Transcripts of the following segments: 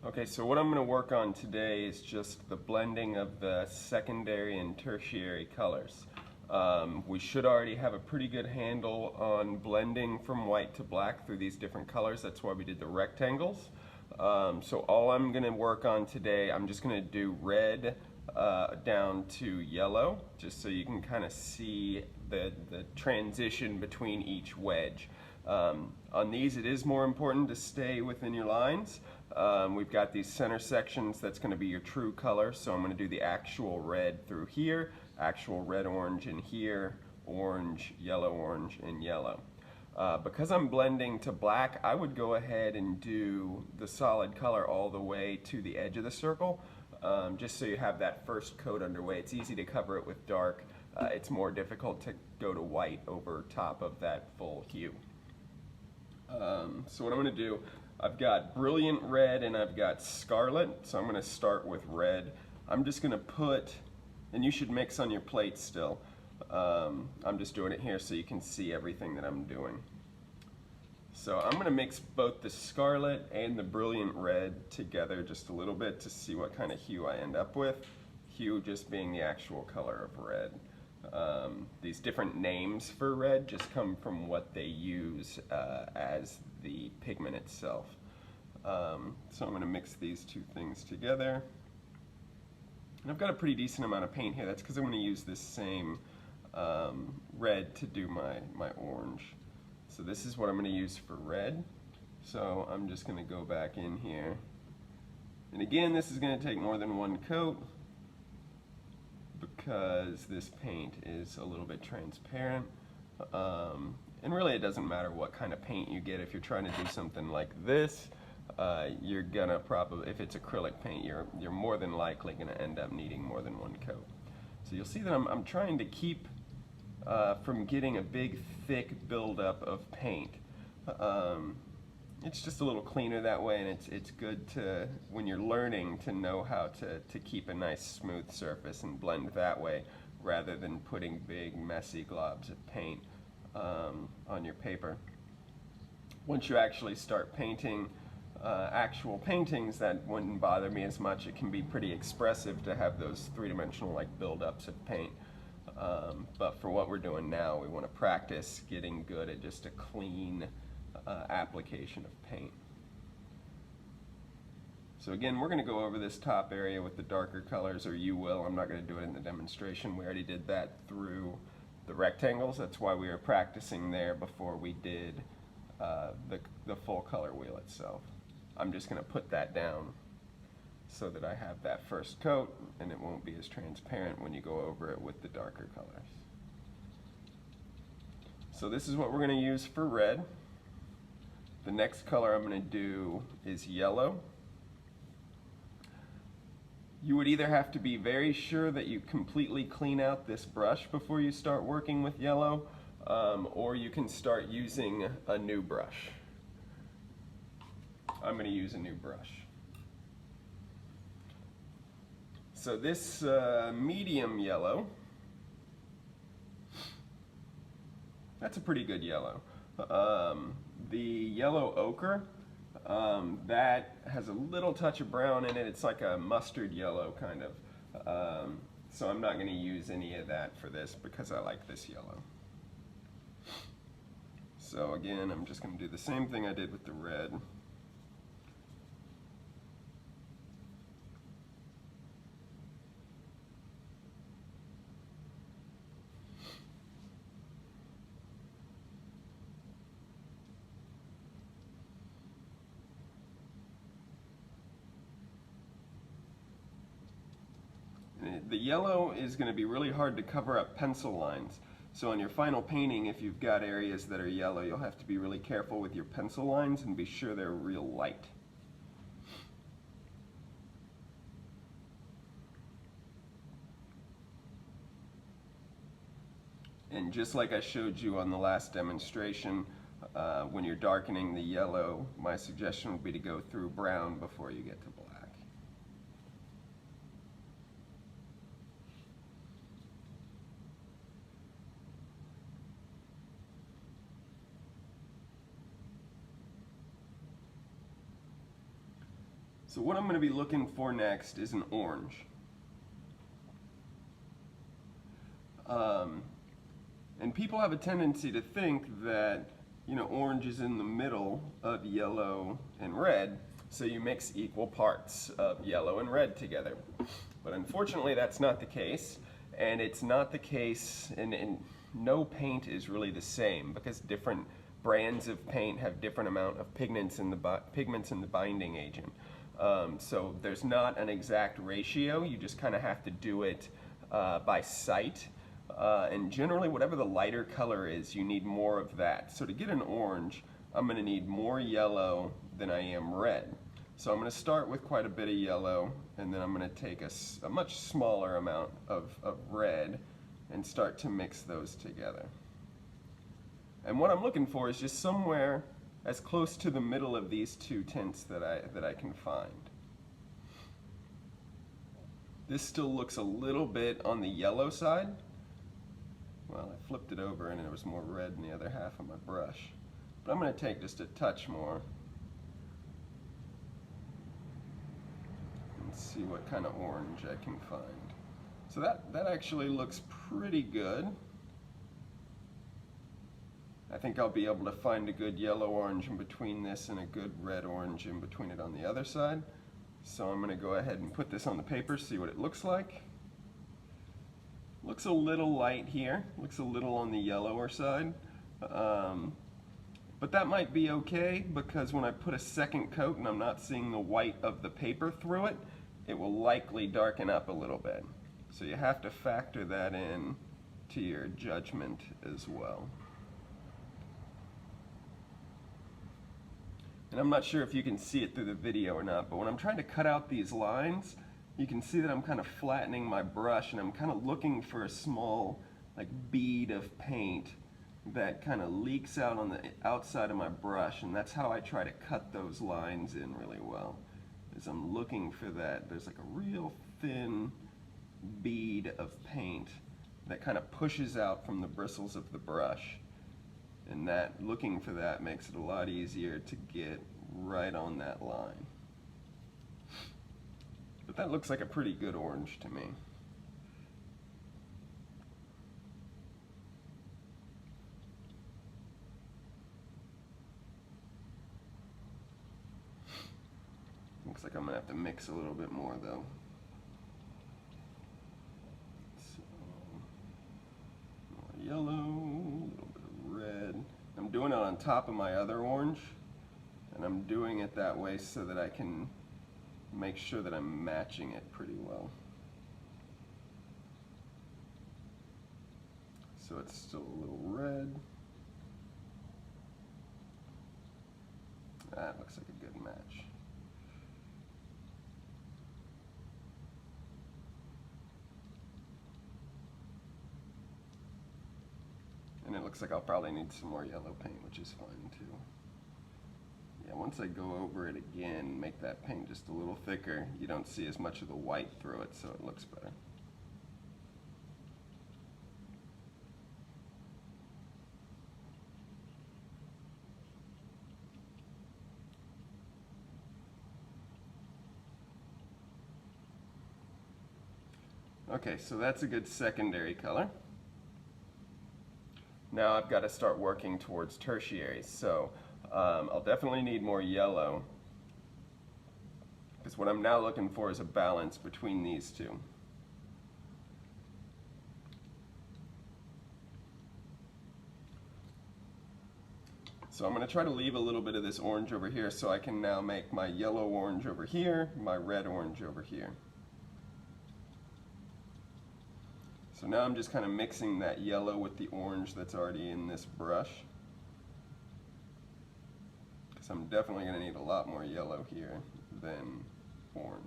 Okay, so what I'm going to work on today is just the blending of the secondary and tertiary colors. We should already have a pretty good handle on blending from white to black through these different colors. That's why we did the rectangles. So all I'm going to work on today, I'm just going to do red down to yellow, just so you can kind of see the transition between each wedge. On these, it is more important to stay within your lines. We've got these center sections that's going to be your true color, so I'm going to do the actual red through here, actual red orange in here, orange, and yellow. Because I'm blending to black, I would go ahead and do the solid color all the way to the edge of the circle, just so you have that first coat underway. It's easy to cover it with dark. It's more difficult to go to white over top of that full hue. So what I'm going to do, I've got brilliant red and I've got scarlet, so I'm going to start with red. I'm just going to put, and you should mix on your plate still. I'm just doing it here so you can see everything that I'm doing. So I'm going to mix both the scarlet and the brilliant red together just a little bit to see what kind of hue I end up with. Hue just being the actual color of red. These different names for red just come from what they use as the pigment itself. So I'm going to mix these two things together. And I've got a pretty decent amount of paint here. That's because I'm going to use this same red to do my orange. So this is what I'm going to use for red. So I'm just going to go back in here. And again, this is going to take more than one coat, because this paint is a little bit transparent. And really it doesn't matter what kind of paint you get. If you're trying to do something like this, you're gonna probably, if it's acrylic paint, you're more than likely gonna end up needing more than one coat. So you'll see that I'm trying to keep from getting a big thick buildup of paint. It's just a little cleaner that way, and it's good to, when you're learning, to know how to keep a nice smooth surface and blend that way, rather than putting big messy globs of paint on your paper. Once you actually start painting actual paintings, that wouldn't bother me as much. It can be pretty expressive to have those three-dimensional like buildups of paint. But for what we're doing now, we want to practice getting good at just a clean application of paint. So again, we're going to go over this top area with the darker colors, or you will. I'm not going to do it in the demonstration. We already did that through the rectangles. That's why we were practicing there before we did the full color wheel itself. I'm just going to put that down so that I have that first coat, and it won't be as transparent when you go over it with the darker colors. So this is what we're going to use for red. The next color I'm going to do is yellow. You would either have to be very sure that you completely clean out this brush before you start working with yellow, or you can start using a new brush. I'm going to use a new brush. So this medium yellow, that's a pretty good yellow. The yellow ochre, that has a little touch of brown in it. It's like a mustard yellow kind of. So I'm not going to use any of that for this because I like this yellow. So again, I'm just going to do the same thing I did with the red. The yellow is going to be really hard to cover up pencil lines. So on your final painting, if you've got areas that are yellow, you'll have to be really careful with your pencil lines and be sure they're real light. And just like I showed you on the last demonstration, when you're darkening the yellow, my suggestion would be to go through brown before you get to black. So what I'm going to be looking for next is an orange. And people have a tendency to think that, you know, orange is in the middle of yellow and red, so you mix equal parts of yellow and red together. But unfortunately that's not the case, and it's not the case, and no paint is really the same, because different brands of paint have different amount of pigments in the binding agent. So there's not an exact ratio, you just kind of have to do it by sight. And generally, whatever the lighter color is, you need more of that. So to get an orange, I'm going to need more yellow than I am red. So I'm going to start with quite a bit of yellow, and then I'm going to take a much smaller amount of red and start to mix those together. And what I'm looking for is just somewhere as close to the middle of these two tints that I can find. This still looks a little bit on the yellow side. Well, I flipped it over and there was more red in the other half of my brush. But I'm going to take just a touch more and see what kind of orange I can find. So that actually looks pretty good. I think I'll be able to find a good yellow orange in between this and a good red orange in between it on the other side. So I'm going to go ahead and put this on the paper, see what it looks like. Looks a little light here, looks a little on the yellower side, but that might be okay, because when I put a second coat and I'm not seeing the white of the paper through it, it will likely darken up a little bit. So you have to factor that in to your judgment as well. And I'm not sure if you can see it through the video or not, but when I'm trying to cut out these lines, you can see that I'm kind of flattening my brush, and I'm kind of looking for a small bead of paint that kind of leaks out on the outside of my brush, and that's how I try to cut those lines in really well. Is I'm looking for that. There's like a real thin bead of paint that kind of pushes out from the bristles of the brush, and that looking for that makes it a lot easier to get right on that line. But that looks like a pretty good orange to me. Looks like I'm gonna have to mix a little bit more though. So, more yellow, a little bit of red. I'm doing it on top of my other orange, and I'm doing it that way so that I can make sure that I'm matching it pretty well. So it's still a little red. That looks like a good match. And it looks like I'll probably need some more yellow paint, which is fine too. Yeah, once I go over it again, make that paint just a little thicker, you don't see as much of the white through it, so it looks better. Okay, so that's a good secondary color. Now I've got to start working towards tertiary, so I'll definitely need more yellow, because what I'm now looking for is a balance between these two. So I'm going to try to leave a little bit of this orange over here so I can now make my yellow orange over here, my red orange over here. So now I'm just kind of mixing that yellow with the orange that's already in this brush, because I'm definitely going to need a lot more yellow here than orange.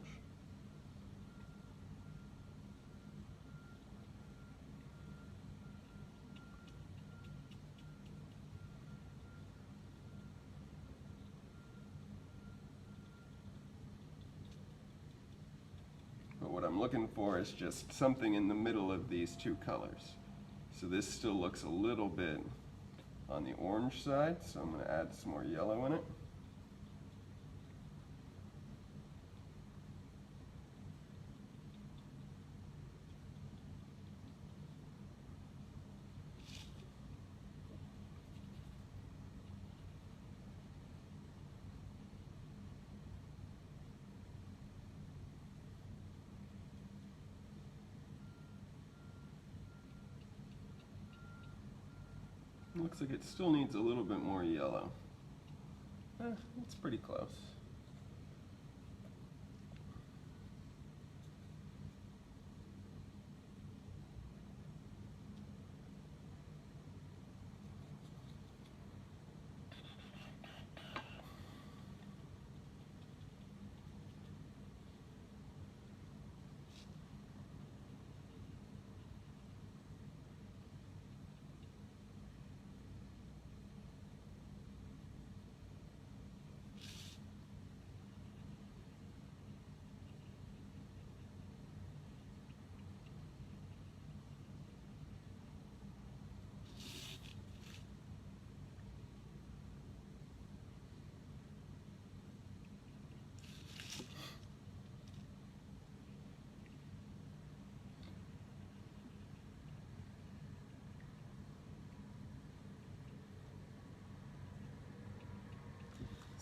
But what I'm looking for is just something in the middle of these two colors. So this still looks a little bit on the orange side, so I'm going to add some more yellow in it. Looks like it still needs a little bit more yellow. It's pretty close.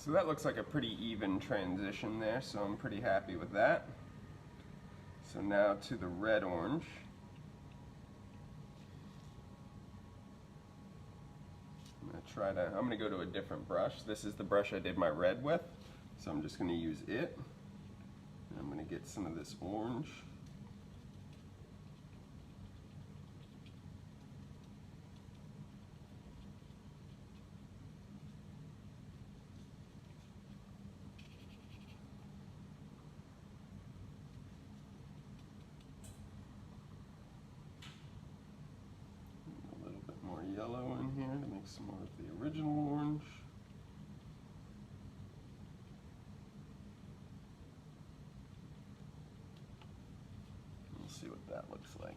So that looks like a pretty even transition there, so I'm pretty happy with that. So now to the red orange. I'm gonna go to a different brush. This is the brush I did my red with, so I'm just gonna use it. And I'm gonna get some of this orange. Yellow in here to make some more of the original orange. We'll see what that looks like.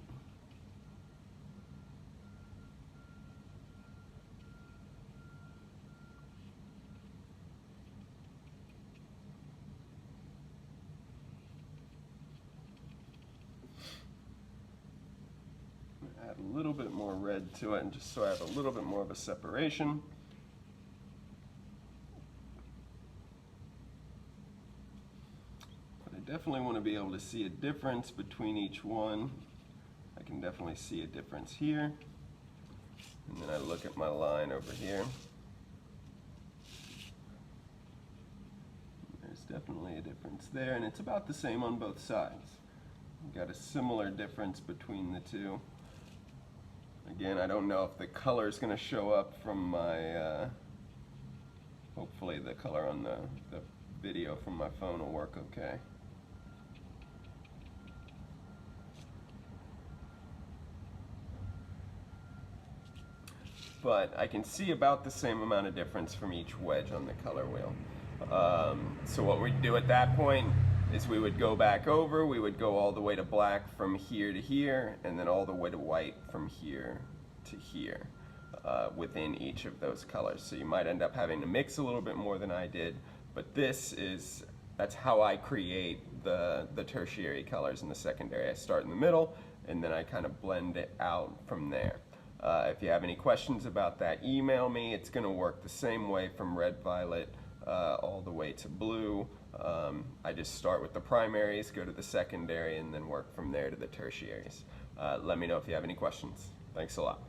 Add a little bit more red to it, and just so I have a little bit more of a separation. But I definitely want to be able to see a difference between each one. I can definitely see a difference here. And then I look at my line over here. There's definitely a difference there, and it's about the same on both sides. You've got a similar difference between the two. Again, I don't know if the color is going to show up from my, hopefully the color on the video from my phone will work okay. But I can see about the same amount of difference from each wedge on the color wheel. So what we'd do at that point is we would go back over, we would go all the way to black from here to here, and then all the way to white from here to here within each of those colors. So you might end up having to mix a little bit more than I did, but that's how I create the tertiary colors in the secondary. I start in the middle, and then I kind of blend it out from there. If you have any questions about that, email me. It's going to work the same way from red, violet, all the way to blue. I just start with the primaries, go to the secondary, and then work from there to the tertiaries. Let me know if you have any questions. Thanks a lot.